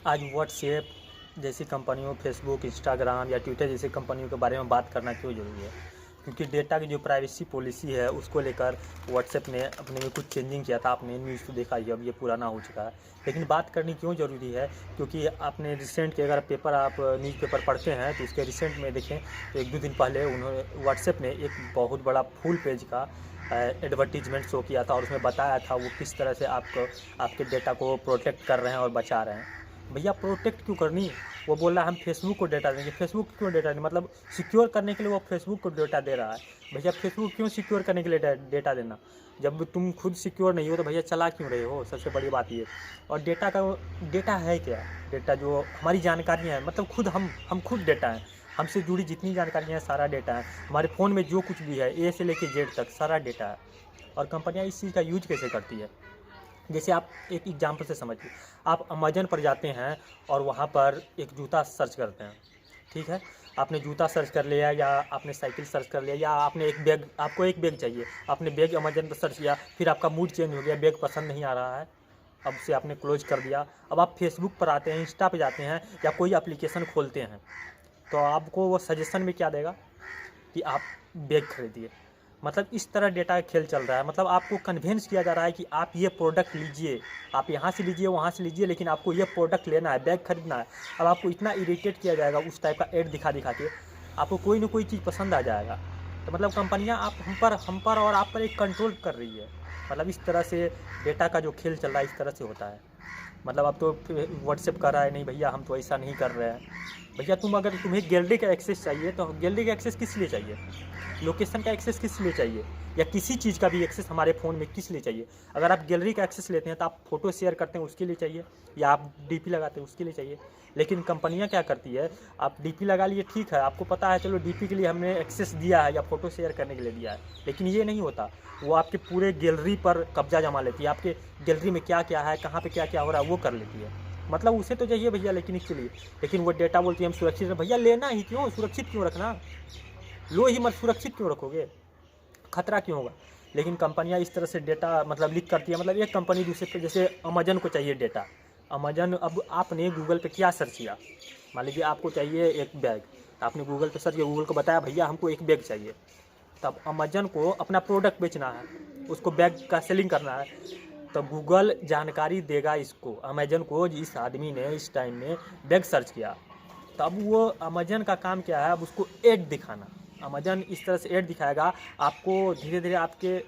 आज व्हाट्सएप जैसी कंपनियों, फेसबुक, इंस्टाग्राम या ट्विटर जैसी कंपनियों के बारे में बात करना क्यों ज़रूरी है? क्योंकि डेटा की जो प्राइवेसी पॉलिसी है उसको लेकर व्हाट्सएप ने अपने में कुछ चेंजिंग किया था। आपने न्यूज़ तो देखा ही, अब ये पुराना हो चुका है। लेकिन बात करनी क्यों ज़रूरी है? क्योंकि आपने रिसेंट के अगर आप न्यूज़पेपर पढ़ते हैं तो इसके रिसेंट में देखें तो 1-2 दिन पहले उन्होंने व्हाट्सएप ने एक बहुत बड़ा फुल पेज का एडवर्टीजमेंट शो किया था और उसमें बताया था वो किस तरह से आपके डेटा को प्रोटेक्ट कर रहे हैं और बचा रहे हैं। भैया प्रोटेक्ट क्यों करनी? वो बोल रहा है हम फेसबुक को डेटा देंगे। फेसबुक क्यों डेटा देंगे? मतलब सिक्योर करने के लिए वो फेसबुक को डेटा दे रहा है। भैया फेसबुक क्यों सिक्योर करने के लिए डेटा देना? जब तुम खुद सिक्योर नहीं हो तो भैया चला क्यों रहे हो? सबसे बड़ी बात ये। और डेटा है क्या? डेटा जो हमारी जानकारियाँ हैं, मतलब खुद हम खुद डेटा हैं। हमसे जुड़ी जितनी जानकारियाँ हैं सारा डेटा है। हमारे फ़ोन में जो कुछ भी है ए से लेके जेड तक सारा डेटा है। और कंपनियाँ इस चीज़ का यूज कैसे करती है? जैसे आप एक एग्जांपल से समझिए, आप अमेज़न पर जाते हैं और वहाँ पर एक जूता सर्च करते हैं, ठीक है? आपने जूता सर्च कर लिया या आपने साइकिल सर्च कर लिया या आपने एक बैग, आपको एक बैग चाहिए, आपने बैग अमेज़न पर सर्च किया, फिर आपका मूड चेंज हो गया, बैग पसंद नहीं आ रहा है, अब से आपने क्लोज़ कर दिया। अब आप फेसबुक पर आते हैं, इंस्टा पे जाते हैं या कोई एप्लीकेशन खोलते हैं, तो आपको वो सजेशन में क्या देगा कि आप बैग खरीदिए। मतलब इस तरह डेटा का खेल चल रहा है। मतलब आपको कन्विंस किया जा रहा है कि आप ये प्रोडक्ट लीजिए, आप यहाँ से लीजिए, वहाँ से लीजिए, लेकिन आपको ये प्रोडक्ट लेना है, बैग खरीदना है। अब आपको इतना इरिटेट किया जाएगा उस टाइप का ऐड दिखा दिखा के, आपको कोई ना कोई चीज़ पसंद आ जाएगा। तो मतलब कंपनियाँ आप हम पर और आप पर एक कंट्रोल कर रही है। मतलब इस तरह से डेटा का जो खेल चल रहा है इस तरह से होता है। मतलब अब तो व्हाट्सएप कर रहा है, नहीं भैया हम तो ऐसा नहीं कर रहे हैं। भैया अगर तुम्हें गैलरी का एक्सेस चाहिए तो गैलरी का एक्सेस किस लिए चाहिए? लोकेशन का एक्सेस किस लिए चाहिए? या किसी चीज़ का भी एक्सेस हमारे फ़ोन में किस लिए चाहिए? अगर आप गैलरी का एक्सेस लेते हैं तो आप फ़ोटो शेयर करते हैं उसके लिए चाहिए, या आप डीपी लगाते हैं उसके लिए चाहिए। लेकिन कंपनियां क्या करती है, आप डीपी लगा लिए ठीक है, आपको पता है चलो डीपी के लिए हमने एक्सेस दिया है या फ़ोटो शेयर करने के लिए दिया है, लेकिन ये नहीं होता। वो आपके पूरे गैलरी पर कब्जा जमा लेती है, आपके गैलरी में क्या क्या है, कहाँ पे क्या क्या हो रहा है वो कर लेती है। मतलब उसे तो चाहिए भैया लेकिन इसके लिए, लेकिन वो डेटा बोलती है हम सुरक्षित है। भैया लेना ही क्यों? सुरक्षित क्यों रखना? लो ही मत, सुरक्षित क्यों रखोगे? खतरा क्यों होगा? लेकिन कंपनियां इस तरह से डेटा मतलब लीक करती है। मतलब एक कंपनी दूसरे पे, जैसे अमेजन को चाहिए डेटा। अमेजन, अब आपने गूगल पे क्या सर्च किया, मान लीजिए आपको चाहिए एक बैग, तो आपने गूगल पे सर्च किया, गूगल को बताया भैया हमको एक बैग चाहिए। तब अमेजन को अपना प्रोडक्ट बेचना है, उसको बैग का सेलिंग करना है, तो गूगल जानकारी देगा इसको, अमेजन को, इस आदमी ने इस टाइम में बैग सर्च किया। तो अब वो अमेजन का काम क्या है, अब उसको ऐड दिखाना। अमेजन इस तरह से ऐड दिखाएगा, आपको धीरे धीरे आपके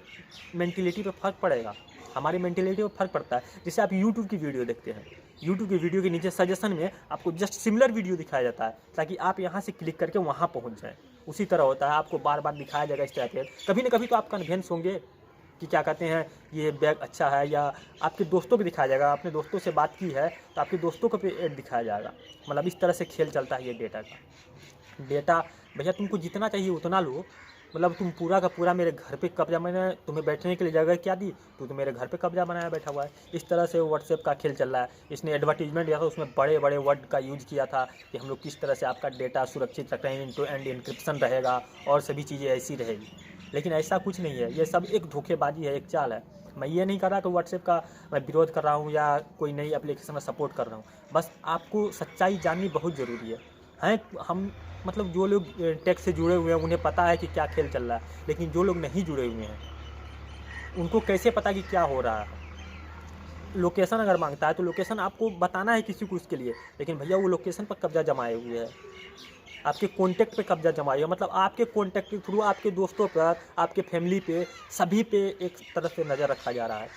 मेंटिलिटी पे फ़र्क पड़ेगा। हमारी मेंटिलिटी पे फ़र्क पड़ता है। जैसे आप यूट्यूब की वीडियो देखते हैं, यूट्यूब की वीडियो के नीचे सजेशन में आपको जस्ट सिमिलर वीडियो दिखाया जाता है ताकि आप यहाँ से क्लिक करके वहाँ पहुँच जाएँ। उसी तरह होता है, आपको बार बार दिखाया जाएगा इस टाइप के। कभी ना कभी तो आप कन्विंस होंगे कि क्या कहते हैं ये बैग अच्छा है, या आपके दोस्तों को दिखाया जाएगा, अपने दोस्तों से बात की है तो आपके दोस्तों को पे ऐड दिखाया जाएगा। मतलब इस तरह से खेल चलता है ये डेटा का। डेटा भैया तुमको जितना चाहिए उतना लो। मतलब तुम पूरा का पूरा मेरे घर पे कब्जा, मैंने तुम्हें बैठने के लिए जगह क्या दी, तो मेरे घर पे कब्जा बनाया बैठा हुआ है। इस तरह से व्हाट्सएप का खेल चल रहा है। इसने एडवर्टीजमेंट दिया था, उसमें बड़े बड़े वर्ड का यूज किया था कि हम लोग किस तरह से आपका डेटा सुरक्षित रख रहे हैं, एंड टू एंड इंक्रिप्शन रहेगा और सभी चीज़ें ऐसी रहेगी। लेकिन ऐसा कुछ नहीं है, ये सब एक धोखेबाजी है, एक चाल है। मैं ये नहीं कर रहा कि व्हाट्सएप का मैं विरोध कर रहा हूँ या कोई नई एप्लीकेशन में सपोर्ट कर रहा हूँ। बस आपको सच्चाई जाननी बहुत ज़रूरी है। हम मतलब जो लोग टेक से जुड़े हुए हैं उन्हें पता है कि क्या खेल चल रहा है, लेकिन जो लोग नहीं जुड़े हुए हैं उनको कैसे पता कि क्या हो रहा है? लोकेशन अगर मांगता है तो लोकेशन आपको बताना है किसी को उसके लिए, लेकिन भैया वो लोकेशन पर कब्जा जमाए हुए है, आपके कॉन्टैक्ट पे कब्जा जमाए हुए, मतलब आपके कॉन्टैक्ट के थ्रू आपके दोस्तों पर, आपके फैमिली पे, सभी पे एक तरह से नज़र रखा जा रहा है।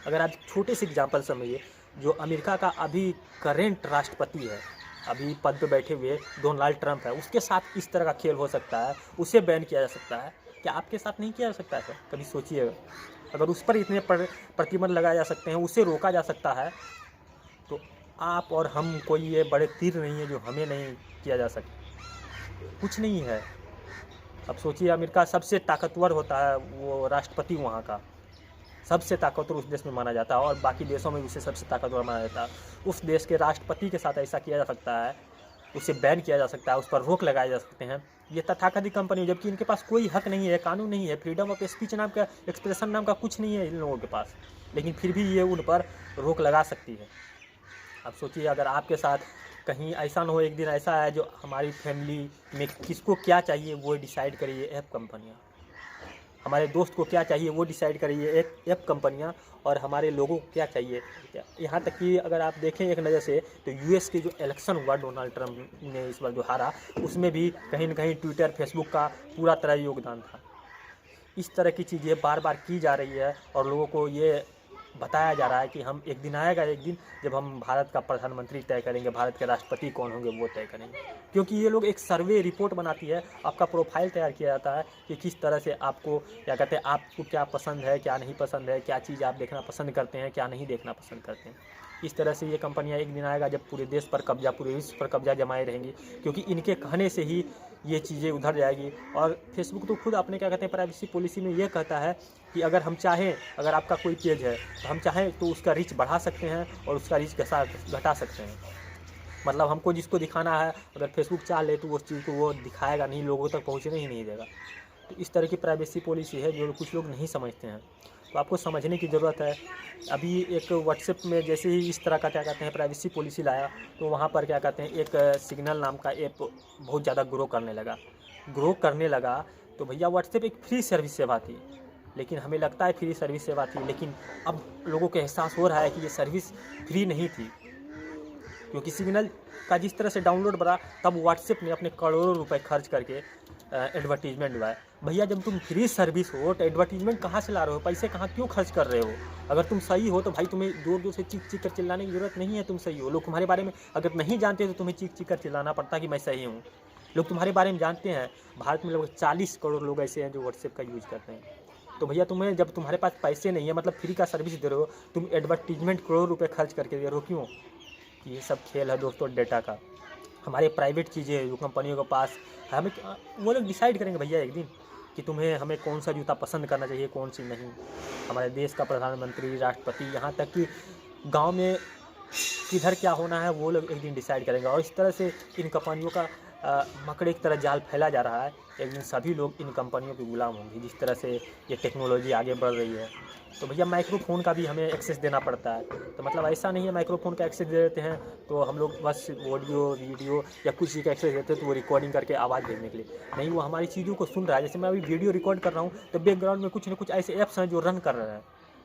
अगर आप छोटे से एग्जांपल समझिए, जो अमेरिका का अभी करेंट राष्ट्रपति है, अभी पद पे बैठे हुए डोनाल्ड ट्रंप है, उसके साथ इस तरह का खेल हो सकता है, उसे बैन किया जा सकता है। क्या आपके साथ नहीं किया जा सकता है? सर कभी सोचिएगा, अगर उस पर इतने प्रतिबंध लगाए जा सकते हैं, उसे रोका जा सकता है, तो आप और हम कोई ये बड़े तीर नहीं है जो हमें नहीं किया जा सके। कुछ नहीं है। अब सोचिए, अमेरिका सबसे ताकतवर होता है, वो राष्ट्रपति वहाँ का सबसे ताकतवर उस देश में माना जाता है और बाकी देशों में उसे सबसे ताकतवर माना जाता है। उस देश के राष्ट्रपति के साथ ऐसा किया जा सकता है, उसे बैन किया जा सकता है, उस पर रोक लगाए जा सकते हैं। ये तथाकथित कंपनी, जबकि इनके पास कोई हक नहीं है, कानून नहीं है, फ्रीडम ऑफ स्पीच नाम का, एक्सप्रेशन नाम का कुछ नहीं है इन लोगों के पास, लेकिन फिर भी ये उन पर रोक लगा सकती है। आप सोचिए अगर आपके साथ कहीं ऐसा ना हो, एक दिन ऐसा है जो हमारी फैमिली में किसको क्या चाहिए वो डिसाइड करे ये ऐप कंपनियाँ, हमारे दोस्त को क्या चाहिए वो डिसाइड करे ये ऐप कंपनियाँ, और हमारे लोगों को क्या चाहिए। यहाँ तक कि अगर आप देखें एक नज़र से तो यूएस के जो इलेक्शन हुआ डोनाल्ड ट्रंप ने इस बार जो हारा, उसमें भी कहीं ना कहीं ट्विटर फेसबुक का पूरा तरह योगदान था। इस तरह की चीज़ें बार बार की जा रही है और लोगों को ये बताया जा रहा है कि हम एक दिन आएगा, एक दिन जब हम भारत का प्रधानमंत्री तय करेंगे, भारत के राष्ट्रपति कौन होंगे वो तय करेंगे। क्योंकि ये लोग एक सर्वे रिपोर्ट बनाती है, आपका प्रोफाइल तैयार किया जाता है कि किस तरह से आपको क्या कहते हैं, आपको क्या पसंद है क्या नहीं पसंद है, क्या चीज़ आप देखना पसंद करते हैं क्या नहीं देखना पसंद करते हैं। इस तरह से ये कंपनियां एक दिन आएगा जब पूरे देश पर कब्जा, पूरे विश्व पर कब्जा जमाए रहेंगी, क्योंकि इनके कहने से ही ये चीज़ें उधर जाएगी। और फेसबुक तो खुद अपने क्या कहते हैं प्राइवेसी पॉलिसी में ये कहता है कि अगर हम चाहें, अगर आपका कोई पेज है तो हम चाहें तो उसका रीच बढ़ा सकते हैं और उसका रीच घटा सकते हैं। मतलब हमको जिसको दिखाना है अगर फेसबुक चाह ले तो उस चीज़ को वो दिखाएगा नहीं, लोगों तक पहुँचने ही नहीं देगा। तो इस तरह की प्राइवेसी पॉलिसी है जो कुछ लोग नहीं समझते हैं, तो आपको समझने की ज़रूरत है। अभी एक व्हाट्सएप में जैसे ही इस तरह का क्या कहते हैं प्राइवेसी पॉलिसी लाया, तो वहाँ पर क्या कहते हैं एक सिग्नल नाम का ऐप बहुत ज़्यादा ग्रो करने लगा। तो भैया व्हाट्सएप एक फ्री सर्विस सेवा थी, लेकिन हमें लगता है फ्री सर्विस सेवा थी, लेकिन अब लोगों को एहसास हो रहा है कि ये सर्विस फ्री नहीं थी। क्योंकि सिग्नल का जिस तरह से डाउनलोड बढ़ा, तब व्हाट्सएप ने अपने करोड़ों रुपए खर्च करके एडवर्टीजमेंट हुआ है। भैया जब तुम फ्री सर्विस हो तो एडवर्टीजमेंट कहाँ से ला रहे हो, पैसे कहाँ क्यों खर्च कर रहे हो। अगर तुम सही हो तो भाई तुम्हें दूर दूर से चीख कर चिल्लाने की ज़रूरत नहीं है, तुम सही हो। लोग तुम्हारे बारे में अगर नहीं जानते तो तुम्हें चीख कर चिल्लाना पड़ता कि मैं सही हूँ। लोग तुम्हारे बारे में जानते हैं। भारत में लगभग 40 करोड़ लोग ऐसे हैं जो व्हाट्सएप का यूज़ करते हैं। तो भैया तुम्हें जब तुम्हारे पास पैसे नहीं है, मतलब फ्री का सर्विस दे रहे हो, तुम एडवर्टीजमेंट करोड़ों रुपये खर्च करके दे रहे हो, क्यों। ये सब खेल है दोस्तों डेटा का। हमारे प्राइवेट चीज़ें जो कंपनियों के पास, हमें वो लोग डिसाइड करेंगे भैया एक दिन कि हमें कौन सा जूता पसंद करना चाहिए कौन सी नहीं। हमारे देश का प्रधानमंत्री, राष्ट्रपति, यहाँ तक कि गांव में किधर क्या होना है वो लोग एक दिन डिसाइड करेंगे। और इस तरह से इन कंपनियों का मकड़े की तरह जाल फैला जा रहा है। एक दिन सभी लोग इन कंपनियों के गुलाम होंगे जिस तरह से ये टेक्नोलॉजी आगे बढ़ रही है। तो भैया माइक्रोफोन का भी हमें एक्सेस देना पड़ता है। तो मतलब ऐसा नहीं है माइक्रोफोन का एक्सेस दे देते हैं तो हम लोग बस ऑडियो वीडियो या कुछ चीज़ का एक्सेस देते हैं तो वो रिकॉर्डिंग करके आवाज़ भेजने के लिए नहीं, वो हमारी चीज़ों को सुन रहा है। जैसे मैं अभी वीडियो रिकॉर्ड कर रहा हूँ तो बैकग्राउंड में कुछ ना कुछ ऐसे ऐप्स हैं जो रन कर रहे हैं,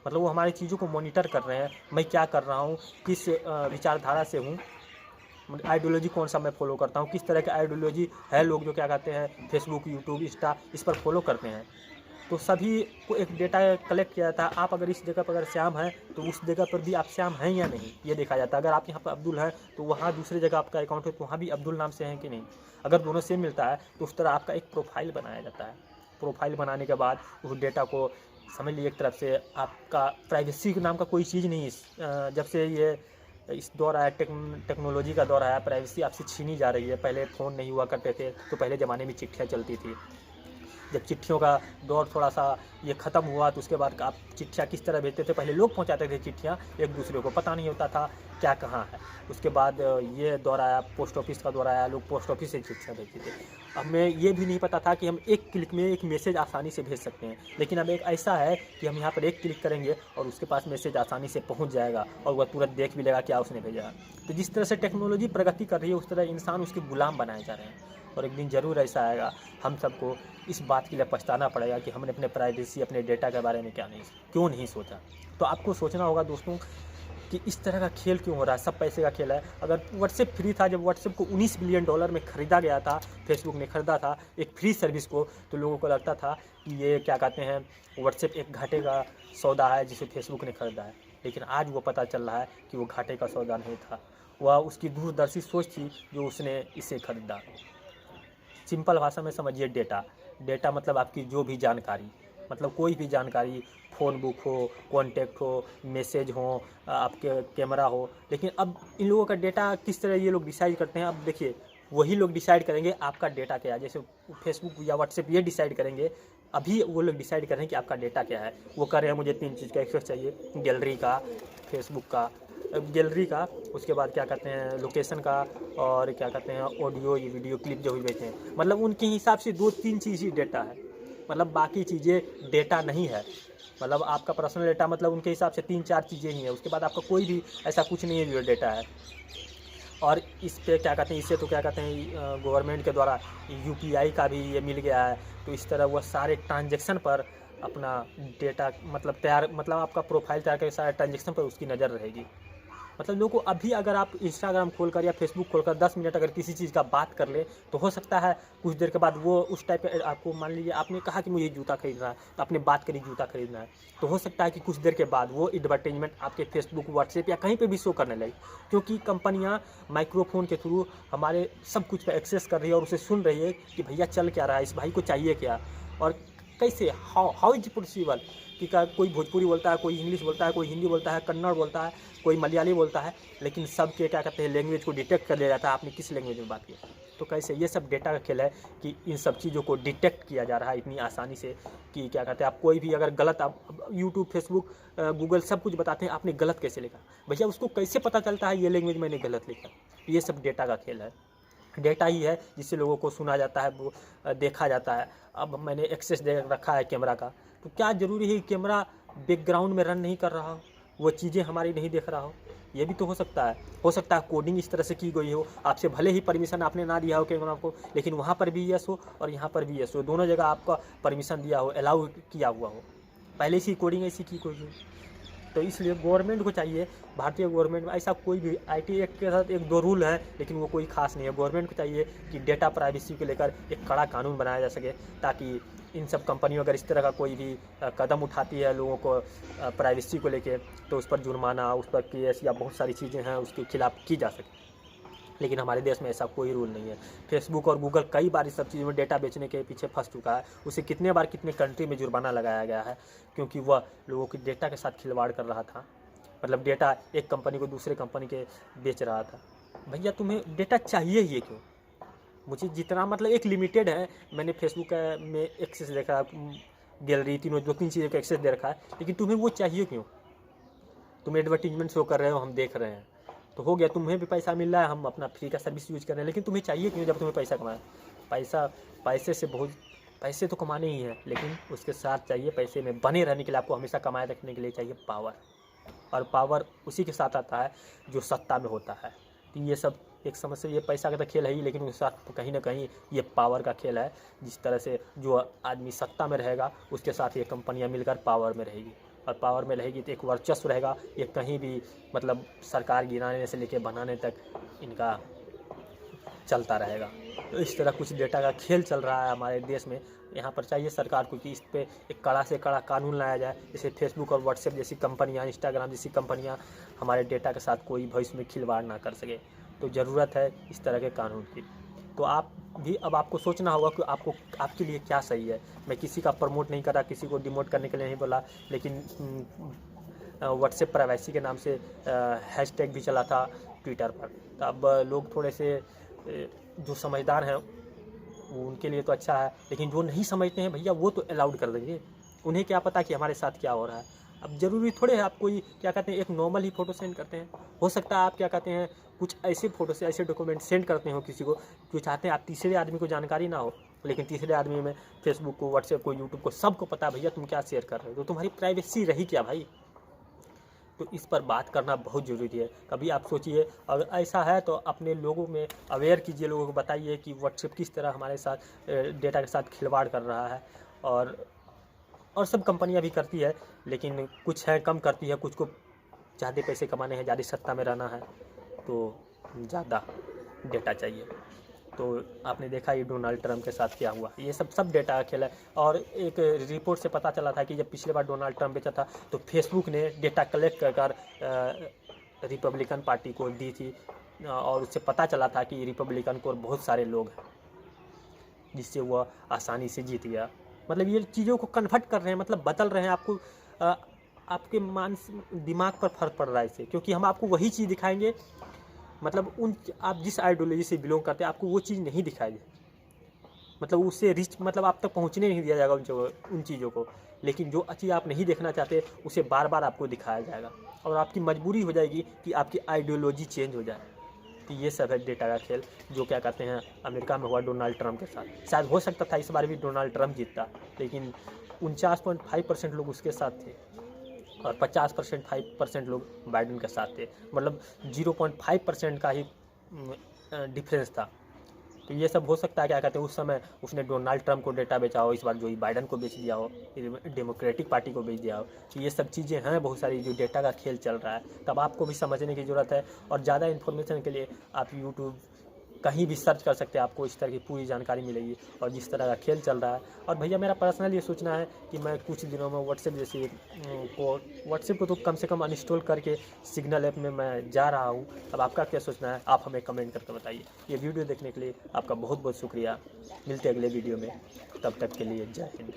मतलब वो हमारी चीज़ों को मॉनिटर कर रहे हैं। मैं क्या कर रहा हूँ, किस विचारधारा से हूँ, आइडियोलॉजी कौन सा मैं फॉलो करता हूँ, किस तरह की आइडियोलॉजी है। लोग जो क्या कहते हैं फेसबुक, यूट्यूब, इंस्टा इस पर फॉलो करते हैं। तो सभी को एक डेटा कलेक्ट किया जाता है। आप अगर इस जगह पर अगर श्याम है तो उस जगह पर भी आप श्याम हैं या नहीं ये देखा जाता है। अगर आप यहाँ पर अब्दुल है तो वहाँ दूसरी जगह आपका अकाउंट है तो वहाँ भी अब्दुल नाम से हैं कि नहीं। अगर दोनों सेम मिलता है तो उस तरह आपका एक प्रोफाइल बनाया जाता है। प्रोफाइल बनाने के बाद उस डेटा को समझ लीजिए एक तरफ से आपका प्राइवेसी के नाम का कोई चीज़ नहीं। जब से ये इस दौर आया, टेक्नोलॉजी का दौर आया, प्राइवेसी आपसे छीनी जा रही है। पहले फ़ोन नहीं हुआ करते थे तो पहले ज़माने में चिट्ठियाँ चलती थी। जब चिट्ठियों का दौर थोड़ा सा ये ख़त्म हुआ तो उसके बाद आप चिट्ठियाँ किस तरह भेजते थे, पहले लोग पहुँचाते थे चिट्ठियाँ, एक दूसरे को पता नहीं होता था क्या कहाँ है। उसके बाद ये दौर आया, पोस्ट ऑफिस का दौर आया, लोग पोस्ट ऑफिस से चिट्ठियाँ भेजते थे। हमें ये भी नहीं पता था कि हम एक क्लिक में एक मैसेज आसानी से भेज सकते हैं, लेकिन अब एक ऐसा है कि हम यहाँ पर एक क्लिक करेंगे और उसके पास मैसेज आसानी से पहुँच जाएगा और वह तुरंत देख भी लेगा क्या उसने भेजा। तो जिस तरह से टेक्नोलॉजी प्रगति कर रही है उस तरह इंसान उसके गुलाम बनाए जा रहे हैं। और एक दिन ज़रूर ऐसा आएगा हम सबको इस बात के लिए पछताना पड़ेगा कि हमने अपने प्राइवेसी, अपने डेटा के बारे में क्यों नहीं सोचा। तो आपको सोचना होगा दोस्तों कि इस तरह का खेल क्यों हो रहा है। सब पैसे का खेल है। अगर व्हाट्सएप फ्री था, जब व्हाट्सएप को $19 बिलियन में ख़रीदा गया था, फेसबुक ने ख़रीदा था एक फ्री सर्विस को, तो लोगों को लगता था कि ये क्या कहते हैं व्हाट्सएप एक घाटे का सौदा है जिसे फेसबुक ने ख़रीदा है। लेकिन आज वो पता चल रहा है कि वो घाटे का सौदा नहीं था, वह उसकी दूरदर्शी सोच थी जो उसने इसे ख़रीदा। सिंपल भाषा में समझिए, डेटा मतलब आपकी जो भी जानकारी, मतलब कोई भी जानकारी, फ़ोन बुक हो, कॉन्टैक्ट हो, मैसेज हो, आपके कैमरा हो। लेकिन अब इन लोगों का डेटा किस तरह ये लोग डिसाइड करते हैं। अब देखिए वही लोग डिसाइड करेंगे आपका डेटा क्या है। जैसे फेसबुक या व्हाट्सएप ये डिसाइड करेंगे, अभी वो लोग डिसाइड कर रहे हैं कि आपका डेटा क्या है। वो कर रहे हैं मुझे 3 चीज़ का एक्सेस चाहिए, गैलरी का, फेसबुक का, गैलरी का, उसके बाद क्या कहते हैं लोकेशन का, और क्या कहते हैं ऑडियो या वीडियो क्लिप जो भी भेजते हैं। मतलब उनके हिसाब से 2-3 चीज़ ही डेटा है। मतलब बाकी चीज़ें डेटा नहीं है। मतलब आपका पर्सनल डेटा मतलब उनके हिसाब से 3-4 चीज़ें ही हैं, उसके बाद आपका कोई भी ऐसा कुछ नहीं है जो डेटा है। और इस पे क्या कहते हैं, इससे तो क्या कहते हैं गवर्नमेंट के द्वारा यूपीआई का भी ये मिल गया है, तो इस तरह वह सारे ट्रांजेक्शन पर अपना डेटा मतलब तैयार, मतलब आपका प्रोफाइल तैयार करके सारे ट्रांजेक्शन पर उसकी नज़र रहेगी। मतलब लोगों को अभी अगर आप इंस्टाग्राम खोलकर या फेसबुक खोलकर 10 मिनट अगर किसी चीज़ का बात कर ले, तो हो सकता है कुछ देर के बाद वो उस टाइप का आपको, मान लीजिए आपने कहा कि मुझे जूता खरीदना है, तो आपने बात करी जूता खरीदना है, तो हो सकता है कि कुछ देर के बाद वो एडवर्टाइजमेंट आपके फेसबुक, व्हाट्सएप या कहीं पे भी शो करने लगे, क्योंकि कंपनियां माइक्रोफोन के थ्रू हमारे सब कुछ पर एक्सेस कर रही है और उसे सुन रही है कि भैया चल क्या रहा है, इस भाई को चाहिए क्या और कैसे, हाउ इज पॉसिबल कि कोई भोजपुरी बोलता है, कोई इंग्लिश बोलता है, कोई हिंदी बोलता है, कन्नड़ बोलता है, कोई मलयाली बोलता है, लेकिन सबके क्या कहते हैं लैंग्वेज को डिटेक्ट कर लिया जाता है आपने किस लैंग्वेज में बात की। तो कैसे, ये सब डेटा का खेल है कि इन सब चीज़ों को डिटेक्ट किया जा रहा है इतनी आसानी से कि क्या कहते हैं, आप कोई भी अगर गलत, आप यूट्यूब, फेसबुक, गूगल सब कुछ बताते हैं, आपने गलत कैसे लिखा, भैया उसको कैसे पता चलता है ये लैंग्वेज मैंने गलत लिखा। ये सब डेटा का खेल है, डेटा ही है जिससे लोगों को सुना जाता है, वो देखा जाता है। अब मैंने एक्सेस दे रखा है कैमरा का, तो क्या ज़रूरी है कैमरा बैकग्राउंड में रन नहीं कर रहा हो, वो चीज़ें हमारी नहीं देख रहा हो, ये भी तो हो सकता है। हो सकता है कोडिंग इस तरह से की गई हो, आपसे भले ही परमिशन आपने ना दिया हो कैमरा को, लेकिन वहाँ पर भी यस हो और यहाँ पर भी यस हो, दोनों जगह आपका परमिशन दिया हो, अलाउ किया हुआ हो, पहले से कोडिंग ऐसी की कोई हो। तो इसलिए गवर्नमेंट को चाहिए, भारतीय गवर्नमेंट में ऐसा कोई भी आईटी एक्ट के साथ 1-2 रूल हैं, लेकिन वो कोई खास नहीं है। गवर्नमेंट को चाहिए कि डेटा प्राइवेसी को लेकर एक कड़ा कानून बनाया जा सके, ताकि इन सब कंपनियों अगर इस तरह का कोई भी कदम उठाती है लोगों को प्राइवेसी को लेके, तो उस पर जुर्माना, उस पर केस या बहुत सारी चीज़ें हैं उसके खिलाफ की जा सके। लेकिन हमारे देश में ऐसा कोई रूल नहीं है। फेसबुक और गूगल कई बार इस सब चीज़ों में डेटा बेचने के पीछे फंस चुका है, उसे कितने बार कितने कंट्री में जुर्माना लगाया गया है, क्योंकि वह लोगों के डेटा के साथ खिलवाड़ कर रहा था। मतलब डेटा एक कंपनी को दूसरे कंपनी के बेच रहा था। भैया तुम्हें डेटा चाहिए ही क्यों? मुझे जितना मतलब एक लिमिटेड है, मैंने फेसबुक में एक्सेस देखा, गैलरी, तीनों 2-3 चीज़ों का एक्सेस दे रखा है, लेकिन तुम्हें वो चाहिए क्यों? तुम एडवर्टीजमेंट शो कर रहे हो, हम देख रहे हैं, तो हो गया, तुम्हें भी पैसा मिल रहा है, हम अपना फ्री का सर्विस यूज कर रहे हैं, लेकिन तुम्हें चाहिए क्यों जब तुम्हें पैसा कमाए? पैसे से बहुत, पैसे तो कमाने ही हैं, लेकिन उसके साथ चाहिए, पैसे में बने रहने के लिए आपको हमेशा कमाए रखने के लिए चाहिए पावर, और पावर उसी के साथ आता है जो सत्ता में होता है। तो ये सब एक समस्या, ये पैसा का तो खेल है ही, लेकिन उसके साथ कहीं ना कहीं ये पावर का खेल है। जिस तरह से जो आदमी सत्ता में रहेगा उसके साथ ये कंपनियां मिलकर पावर में रहेगी, और पावर में रहेगी तो एक वर्चस्व रहेगा, ये कहीं भी मतलब सरकार गिराने से लेकर बनाने तक इनका चलता रहेगा। तो इस तरह कुछ डेटा का खेल चल रहा है हमारे देश में। यहाँ पर चाहिए सरकार को कि इस पे एक कड़ा से कड़ा कानून लाया जाए, जैसे फेसबुक और व्हाट्सएप जैसी कंपनियाँ, इंस्टाग्राम जैसी कंपनियाँ हमारे डेटा के साथ कोई भविष्य में खिलवाड़ ना कर सके। तो ज़रूरत है इस तरह के कानून की। तो आप भी अब आपको सोचना होगा कि आपको, आपके लिए क्या सही है। मैं किसी का प्रमोट नहीं कर रहा, किसी को डिमोट करने के लिए नहीं बोला, लेकिन व्हाट्सएप प्राइवेसी के नाम से हैशटैग भी चला था ट्विटर पर। तो अब लोग थोड़े से जो समझदार हैं उनके लिए तो अच्छा है, लेकिन जो नहीं समझते हैं भैया वो तो अलाउड कर देंगे, उन्हें क्या पता कि हमारे साथ क्या हो रहा है। अब ज़रूरी थोड़े है आप कोई क्या कहते हैं एक नॉर्मल ही फ़ोटो सेंड करते हैं, हो सकता है आप क्या कहते हैं कुछ ऐसे फ़ोटो से ऐसे डॉक्यूमेंट सेंड करते हो किसी को जो चाहते हैं आप तीसरे आदमी को जानकारी ना हो, लेकिन तीसरे आदमी में फेसबुक को, व्हाट्सएप को, यूट्यूब को सबको पता भैया तुम क्या शेयर कर रहे हो, तो तुम्हारी प्राइवेसी रही क्या भाई। तो इस पर बात करना बहुत ज़रूरी है। कभी आप सोचिए अगर ऐसा है तो अपने लोगों में अवेयर कीजिए, लोगों को बताइए कि व्हाट्सएप किस तरह हमारे साथ डेटा के साथ खिलवाड़ कर रहा है। और सब कंपनियां भी करती है, लेकिन कुछ है कम करती है, कुछ को ज़्यादा पैसे कमाने हैं, ज़्यादा सत्ता में रहना है, तो ज़्यादा डेटा चाहिए। तो आपने देखा ये डोनाल्ड ट्रंप के साथ क्या हुआ, ये सब डेटा का खेल है। और एक रिपोर्ट से पता चला था कि जब पिछले बार डोनाल्ड ट्रंप बेचा था तो फेसबुक ने डेटा कलेक्ट कर रिपब्लिकन पार्टी को दी थी, और उससे पता चला था कि रिपब्लिकन को बहुत सारे लोग हैं, जिससे वह आसानी से जीत गया। मतलब ये चीज़ों को कन्वर्ट कर रहे हैं, मतलब बदल रहे हैं। आपको आपके दिमाग पर फर्क पड़ रहा है इससे, क्योंकि हम आपको वही चीज़ दिखाएंगे, मतलब आप जिस आइडियोलॉजी से बिलोंग करते हैं आपको वो चीज़ नहीं दिखाई दे, मतलब उससे रिच, मतलब आप तक पहुंचने नहीं दिया जाएगा उन चीज़ों को। लेकिन जो चीज़ आप नहीं देखना चाहते उसे बार बार आपको दिखाया जाएगा, और आपकी मजबूरी हो जाएगी कि आपकी आइडियोलॉजी चेंज हो जाए। तो ये सब है डेटा का खेल, जो क्या कहते हैं अमेरिका में हुआ डोनाल्ड ट्रंप के साथ। शायद हो सकता था इस बार भी डोनाल्ड ट्रंप जीतता, लेकिन 49.5% लोग उसके साथ थे और 50% लोग बाइडेन के साथ थे, मतलब 0.5% का ही डिफरेंस था। तो ये सब हो सकता है क्या कहते हैं उस समय उसने डोनाल्ड ट्रंप को डेटा बेचा हो, इस बार जो बाइडेन को बेच दिया हो, डेमोक्रेटिक पार्टी को बेच दिया हो। तो ये सब चीज़ें हैं बहुत सारी जो डेटा का खेल चल रहा है, तब आपको भी समझने की ज़रूरत है। और ज़्यादा इन्फॉर्मेशन के लिए आप यूट्यूब कहीं भी सर्च कर सकते हैं, आपको इस तरह की पूरी जानकारी मिलेगी और जिस तरह का खेल चल रहा है। और भैया मेरा पर्सनल ये सोचना है कि मैं कुछ दिनों में व्हाट्सएप को तो कम से कम अनइंस्टॉल करके सिग्नल ऐप में मैं जा रहा हूँ। अब आपका क्या सोचना है, आप हमें कमेंट करके बताइए। ये वीडियो देखने के लिए आपका बहुत बहुत शुक्रिया। मिलते हैं अगले वीडियो में, तब तक के लिए जय हिंद।